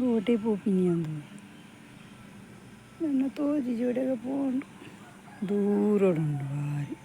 റോട്ടിൽ പൂപ്പിനിയാന്ന് തോന്നുന്നു. എന്നെ തോതിച്ചൂടെയൊക്കെ പോകണ്ട്. ദൂരോടുണ്ട് വാരി.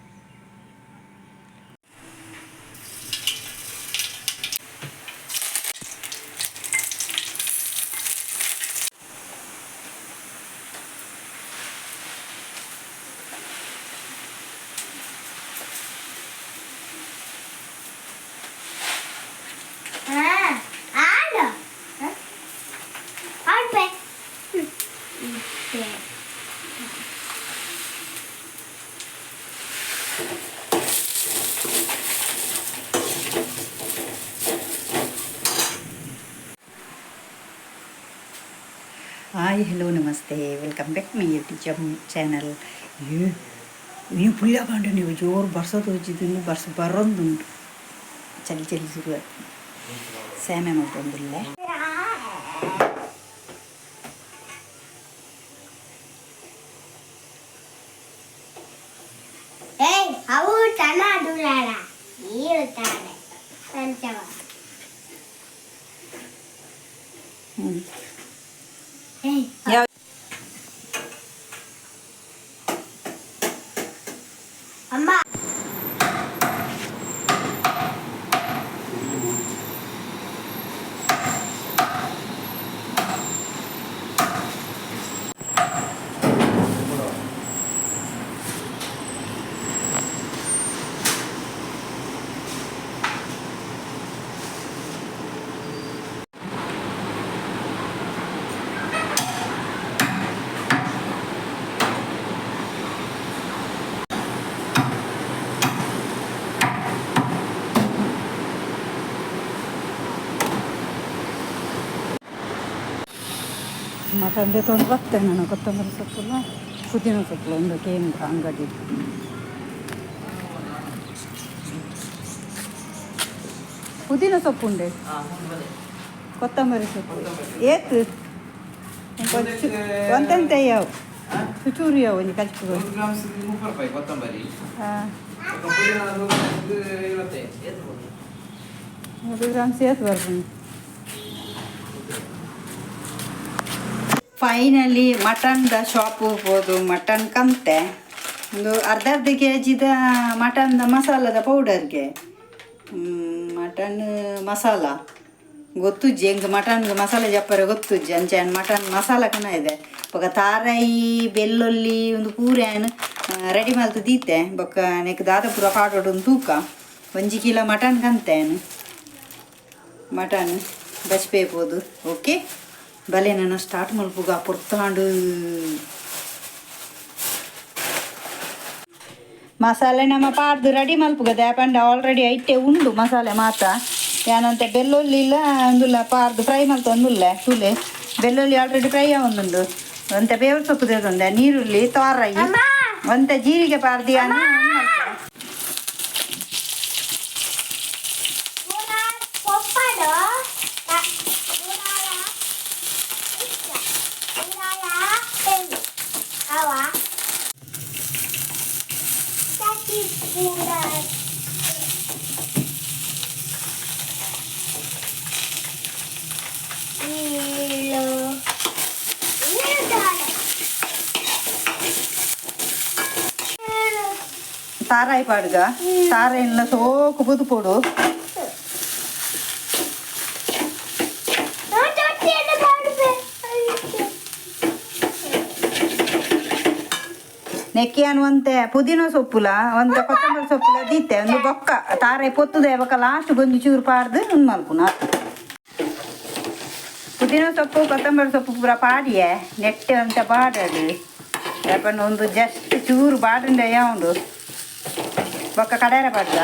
ಹಾಯ್ ಹಲೋ ನಮಸ್ತೆ, welcome back my YouTube channel. ನೀವು ಪುಳ್ಯಾಕಂಡು ನೀವು ಜೋರು ಬರ್ಸೋದು ಹೋಗಿದ್ದು ಬರ್ಸ ಬರೋದುಂಟು. ಚಳಿ ಚಳಿ ಶುರು ಸ್ಯಾಮೆ ಮಾಡ್ಕೊಂದಿಲ್ಲ. ಅಮ್ಮ ತಂದೆ ತೊಗೊಂಡು ಬರ್ತೇನೆ ನಾನು. ಕೊತ್ತಂಬರಿ ಸೊಪ್ಪು, ಪುದೀನ ಸೊಪ್ಪು ಒಂದು ಕೇಂದ್ರ ಅಂಗಡಿ. ಪುದೀನ ಸೊಪ್ಪು ಉಂಡೆ, ಕೊತ್ತಂಬರಿ ಸೊಪ್ಪು ಏತು ಒಂತೆಂತ ಯಾವ ಚೂರು ಯಾವ ಒಂದು ಕಚ್ಕು. ಹಾಂ 100 ಗ್ರಾಮ್ ಸೇತು ಬರ್ತೀನಿ. ಫೈನಲಿ ಮಟನ್ದ ಶಾಪ್ ಹೋಗ್ಬೋದು. ಮಟನ್ ಕಂತೆ ಒಂದು ಅರ್ಧ kg ಮಟನ್ದ ಮಸಾಲದ ಪೌಡರ್ಗೆ ಮಟನ್ ಮಸಾಲ ಗೊತ್ತುಜ್ಜಿ ಹೆಂಗೆ ಮಟನ್ಗೆ ಮಸಾಲೆ ಜಪ್ಪರೆ ಗೊತ್ತುಜ್ಜಿ ಅಂಚೆ ಮಟನ್ ಮಸಾಲ ಕನ ಇದೆ. ಬೊಕ್ಕ ತಾರಾಯಿ ಬೆಳ್ಳುಳ್ಳಿ ಒಂದು ಪೂರೇನು ರೆಡಿ ಮಲ್ತು ದೀತೆ. ಬೊಕ್ಕ ನೆಕ್ ದಾದ ಪೂರ ಪಾಟೋಡು ಒಂದು ತೂಕ 1 ಕಿಲೋ ಮಟನ್ ಕಂತೇನು. ಮಟನ್ ಬಚ್ಪೇಬೋದು. ಓಕೆ ಬಲೆ ನಾನು ಸ್ಟಾರ್ಟ್ ಮಲ್ಪುಗ ಪುರ್ತಾಂಡು ಮಸಾಲೆ ನಮ್ಮ ಪಾಡ್ದು ರೆಡಿ ಮಲ್ಪುಗ ದ್ಯಾಪಂಡ ಆಲ್ರೆಡಿ ಐಟೆ ಉಂಡು ಮಸಾಲೆ ಮಾತ ಏನಂತೆ ಬೆಳ್ಳುಳ್ಳಿ ಇಲ್ಲ ಒಂದುಲ್ಲ ಪಾರ್ದು ಫ್ರೈ ಮಲ್ತು ಒಂದುಲ್ಲ ತುಲೆ ಬೆಳ್ಳುಳ್ಳಿ ಆಲ್ರೆಡಿ ಫ್ರೈ ಒಂದುಂಡು ಒಂತೆ ಬೇವ್ರ ಸೊಪ್ಪು ತೆಗೊಂಡೆ ನೀರುಳ್ಳಿ ತೋರಾಯಿ ಒಂತೆ ಜೀರಿಗೆ ಪಾರ್ದಿ ಅನ್ನ ತಾರಾಯಿ ಪಾಡ್ಗ ತಾರಾಯಿಲ್ಲ ಸೋಕು ಬುದು ಪೋಡು ನೆಕ್ಕಿಯನ್ ಒಂತೆ ಪುದೀನ ಸೊಪ್ಪುಲ ಒಂತೆ ಕೊತ್ತಂಬರಿ ಸೊಪ್ಪುಲ ದೀತೆ ಒಂದು ಬೊಕ್ಕ ತಾರಾಯಿ ಪೊತ್ತುದೆ ಬೊಕ್ಕ ಲಾಸ್ಟ್ ಗೊಂಜಿ ಚೂರು ಪಾಡ್ದು ಒಂದು ಮಲ್ಪುನ ಪುದೀನ ಸೊಪ್ಪು ಕೊತ್ತಂಬರಿ ಸೊಪ್ಪು ಪೂರ ಪಾಡಿಯೇ ನೆಟ್ಟೆ ಅಂತ ಬಾಡದು ಯಾಪಂಡ ಒಂದು ಜಸ್ಟ್ ಚೂರು ಬಾಡಂಡೆ ಯಾವುದು ಬೊಕ್ಕ ಕಡಾರ ಪಾಡ್ದ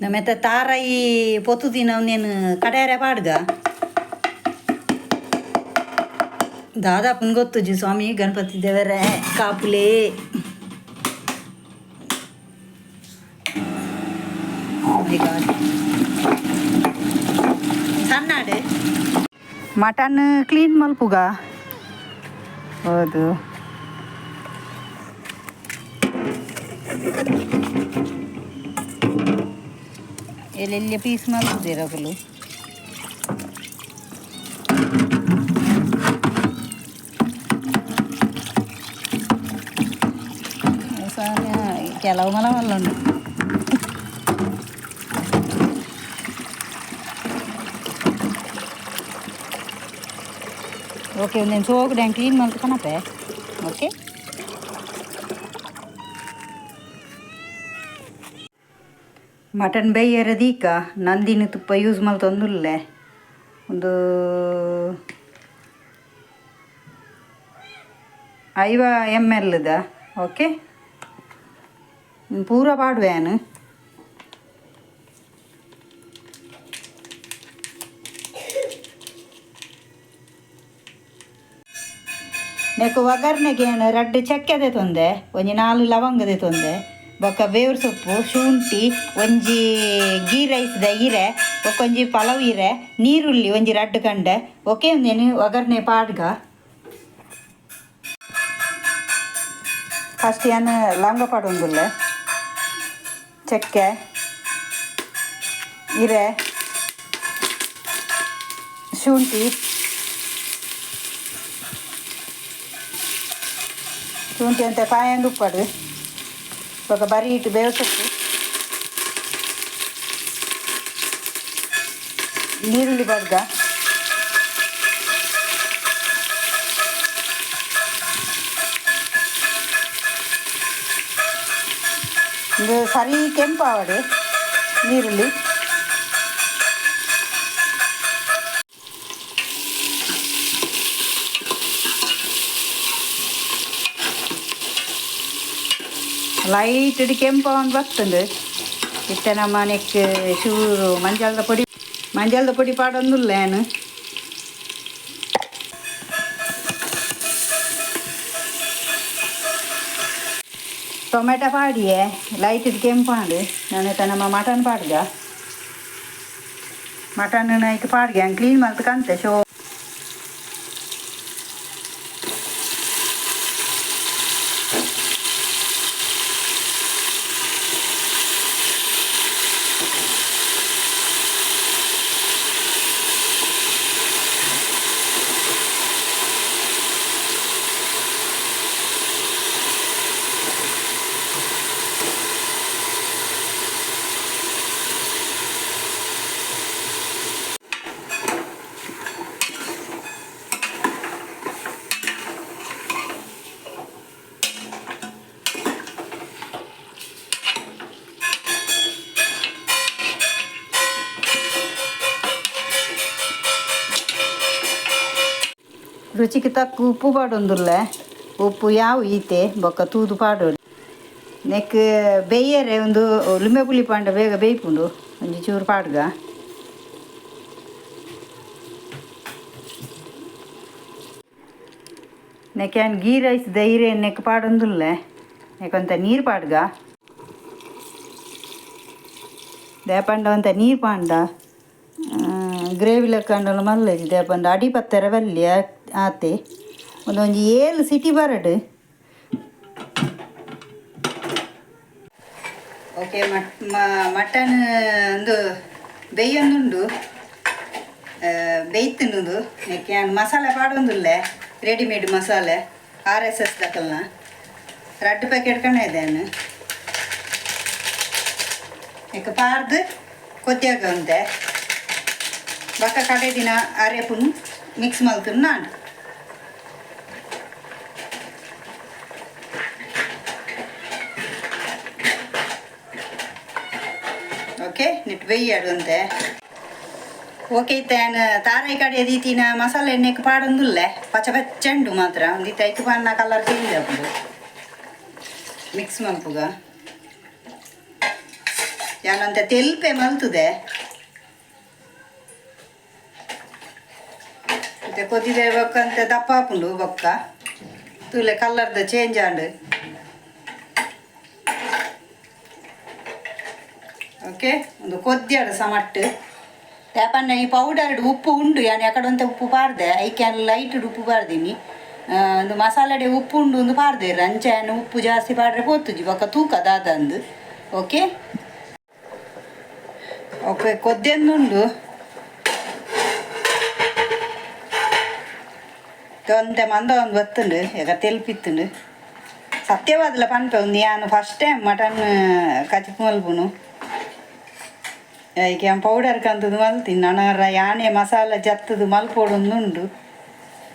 ನಮ್ಮೆತ್ತ ತಾರಾಯಿ ಪೊತ್ತು ದಿನ ಅವನೇನು ಕಡಾರ ಪಾಡ್ಗ ದಾದಾಪನ್ ಗೊತ್ತುಜಿ ಸ್ವಾಮಿ ಗಣಪತಿ ದೇವರ ಕಾಪುಲೆ ಸಣ್ಣಾಡು ಮಟನ್ ಕ್ಲೀನ್ ಮಲ್ಪುಗ ಹೌದು ಎಲ್ಲೆಲ್ಲಿ ಪೀಸ್ ಮಲ್ಪುದಿರಗಲು ಕೆಲವು ಮಲ ಮಲ್ಲುಂಡು ಓಕೆ ಒಂದೇನು ಸೋಗು ಡ್ಯಾಂಗ್ ಕ್ಲೀನ್ ಮಾಡ್ತು ಕಣಪೆ ಓಕೆ ಮಟನ್ ಬೇಯರದೀಕ ನಂದಿನ ತುಪ್ಪ ಯೂಸ್ ಮಾಡ್ತೊಂದುಲ್ಲೆ ಒಂದು 50 ml ಓಕೆ ಪೂರ ಪಾಡುವೆನು ನೆಕ್ಕು ಒಗ್ಗರಣೆಗೆ ರಡ್ಡು ಚಕ್ಕೆದೆ ತೊಂದೆ ಒಂಜಿ 4 ಲವಂಗದೆ ತೊಂದೆ ಬೊಕ್ಕ ಬೇವ್ರ ಸೊಪ್ಪು ಶುಂಠಿ ಒಂಜಿ ಗೀ ರೈಸ್ದ ಇರೆ ಒಂಜಿ ಪಲಾವ್ ಇರೆ ನೀರುಳ್ಳಿ ಒಂಜಿ ರಡ್ಡು ಕಂಡೆ ಓಕೆ ಒಂದೇನು ಒಗ್ಗರಣೆ ಪಾಡ್ಗ ಫಸ್ಟ್ ಏನು ಲವಂಗ ಪಾಡೊಂದುಲ್ಲೆ ಚಕ್ಕೆ ಇರೆ ಶುಂಠಿ ಅಂತ ಕಾಯಂದು ಉಪ್ಪಡು ಇವಾಗ ಬರೀ ಇಟ್ಟು ಬೇವು ಸೊಪ್ಪು ನೀರುಳ್ಳಿ ಬಡ್ಗ ಇದು ಸರಿ ಕೆಂಪಾವಡೆ ನೀರುಳ್ಳಿ ಲೈಟ್ ಇಟ್ಟು ಕೆಂಪು ಒಂದು ಬರ್ತದೆ ಇತ್ತ ನಮ್ಮ ನೆಕ್ ಚೂರು ಮಂಜಾಳದ ಪೊಡಿ ಪಾಡೊಂದುಲ್ಲ ಏನು ಟೊಮೆಟೊ ಪಾಡಿಯೇ ಲೈಟ್ ಇಟ್ಟು ಕೆಂಪು ಪಾಡು ನಾನು ನಮ್ಮ ಮಟನ್ ಪಾಡ್ಗ ಮಟನ್ ನೈಕ್ ಪಾಡ್ಗೆ ಹಂಗೆ ಕ್ಲೀನ್ ಮಾಡ್ತು ಕಂತೆ ಶೋ ರುಚಿಗೆ ತಕ್ಕ ಉಪ್ಪು ಪಾಡೊಂದುಲ್ಲೆ ಉಪ್ಪು ಯಾವ ಈತೆ ಬೊಕ್ಕ ತೂದು ಪಾಡೋಡು ನೆಕ್ ಬೇಯರೆ ಒಂದು ಲಿಂಬೆ ಪುಳಿ ಪಾಂಡ ಬೇಗ ಬೇಯ್ಪುಂಡು ಒಂಜಿ ಚೂರು ಪಾಡ್ಗ ನೆಕ್ ಏನು ಗೀ ರೈಸ್ ದೈರೆ ನೆಕ್ ಪಾಡೊಂದುಲ್ಲೆ ನೆಕ್ಕೊಂತ ನೀರು ಪಾಡ್ಗ ದೇಪಂಡ ಒಂತ ನೀರು ಪಾಂಡ ಗ್ರೇವಿ ಲೆಕ್ಕಂಡಲ ಮಲ್ಲೆಜಿ ದೇಪಂಡ ಅಡಿ ಪತ್ತರ ಬಲ್ಲಿ ಆತೆ ಒಂದೊಂಜಿ 7 ಸಿಟಿ ಬರಡು ಓಕೆ ಮಟನ್ ಒಂದು ಬೇಯೊಂದುಂಡು ಬೇಯ್ತುಂಡು ನೆಕ್ಕೆ ಮಸಾಲೆ ಪಾಡೊಂದುಲ್ಲೆ ರೆಡಿಮೇಡ್ ಮಸಾಲೆ RSS ದಕಲ್ನ 2 ಪ್ಯಾಕೆಟ್ ಕಣ ಇದೇನು ನೆಕ್ಕೆ ಪಾರ್ದು ಕೊದ್ಯಾಗ ಉಂಟೆ ಬಕ್ಕ ಕಡೆ ದಿನ ಅರೆಪುನು ಮಿಕ್ಸ್ ಮಲ್ತುನು ನಾನು ಓಕೆ ನಿಟ್ಟು ಬೇಯ್ಯಾಡು ಅಂತೆ ಓಕೆ ಇತ್ತೇನು ತಾರಾಯಿ ಕಡೆ ದೀತಿನ ಮಸಾಲೆ ಎಣ್ಣೆಗೆ ಪಾಡೊಂದುಲ್ಲೆ ಪಚ್ಚ ಪಚ್ಚಂಡು ಮಾತ್ರ ಒಂದು ಐಕು ಪಾನ ಕಲರ್ ಚೇಂಜ್ ಆಗ್ಬೋದು ಮಿಕ್ಸ್ ಮಲ್ಪುಗ ಯಾನಂತೆ ತೆಲ್ಪೆ ಮಲ್ತುದೆ ಮತ್ತೆ ಕೊದ್ದಿದೆ ಬೊಕ್ಕಂತೆ ದಪ್ಪ ಹಾಪುಂಡು ಬೊಕ್ಕ ತೂಲೆ ಕಲರ್ದ ಚೇಂಜ್ ಆಂಡು ಓಕೆ ಒಂದು ಕೊದ್ದಿಯಾಡು ಸಮಟ್ಟು ಯಾಪನ್ನ ಈ ಪೌಡರ್ಡು ಉಪ್ಪು ಉಂಡು ಯಾನು ಯಾಕಡೆ ಉಪ್ಪು ಪಾರ್ದೆ ಐಕ್ಯಾನ್ ಲೈಟ್ ಉಪ್ಪು ಪಾರ್ದೀನಿ ಒಂದು ಮಸಾಲೆಡೆ ಉಪ್ಪು ಉಂಡು ಒಂದು ಪಾರ್ದೆ ರಂಚೆಯನ್ನು ಉಪ್ಪು ಜಾಸ್ತಿ ಪಾಡ್ರೆ ಪೋತುಜಿ ಬೊಕ್ಕ ತೂಕ ದಾದಂದು ಓಕೆ ಓಕೆ ಕೊದ್ದೆಂದುಂಡು ಒಂದೆ ಮಂದ ಒಂದು ಬತ್ತುಂಡು ಈಗ ತೆಲ್ಪಿತ್ತುಂಡು సత్యవాదుల పంట ఉంది ఆయన ఫస్ట్ టైం మటన్ కచ్చిపు మలుపును ಈಗೇನು ಪೌಡರ್ ಕಂತದು ಮಲ್ತೀನಿ ನಾನು ಯಾನೆ ಮಸಾಲೆ ಜತ್ತದು ಮಲ್ಪೊಡೊಂದುಂಡು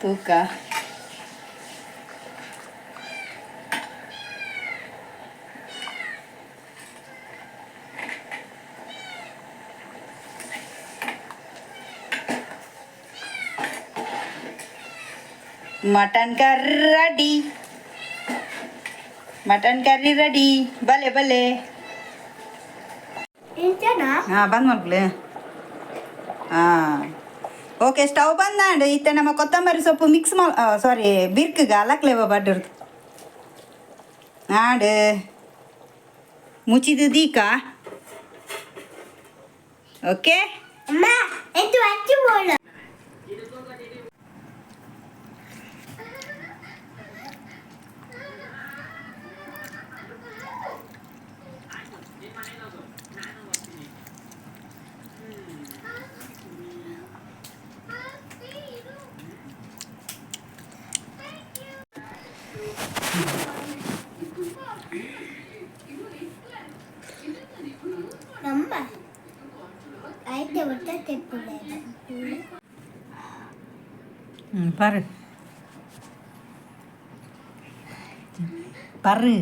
ತೂಕ mutton curry ready mutton curry ready ಭಲೆ ಭಲೆ ಬಂದ್ ಮಲ್ಪಲೆ ಓಕೆ ಸ್ಟವ್ ಬಂದಾಂಡು ಇತ್ತೆ ನಮ್ಮ ಕೊತ್ತಂಬರಿ ಸೊಪ್ಪು ಮಿಕ್ಸ್ ಸಾರಿ ಬಿರ್ಕಗ ಅಲಕ್ಲೇವ ಬಡ್ಡರ್ದು ಆಡು ಮುಚ್ಚಿದು ದೀಕ ಓಕೆ பாரு பாரு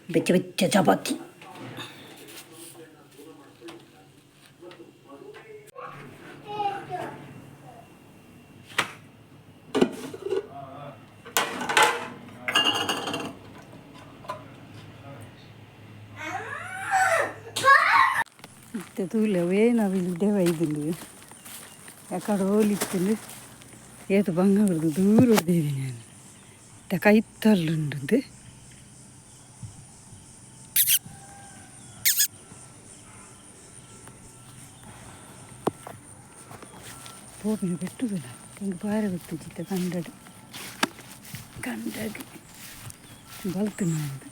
ಬೆಚ್ಚ ಬೆಚ್ಚ ಚಪಾತಿ ಇತ್ತೆ ತೂಲವೇ ನಾವಿಲ್ದೆ ಒಯ್ದುಂಡು ಯಾಕಡೆ ಹೋಲಿತ್ತುಂಡು ಏತು ಬಂಗಾರದು ದೂರ ಹೊಡೆದಿದ್ದೀನಿ ನಾನು ಇತ್ತ ಕೈ ತಳ್ಳುಂಡು ಹೋಗಿ ಬೆಟ್ಟುದಿಲ್ಲ ಹಿಂಗೆ ಬಾರೆ ಗೊತ್ತಿದ್ದ ಕಂಡಡು ಬಲ್ತು ನಾನು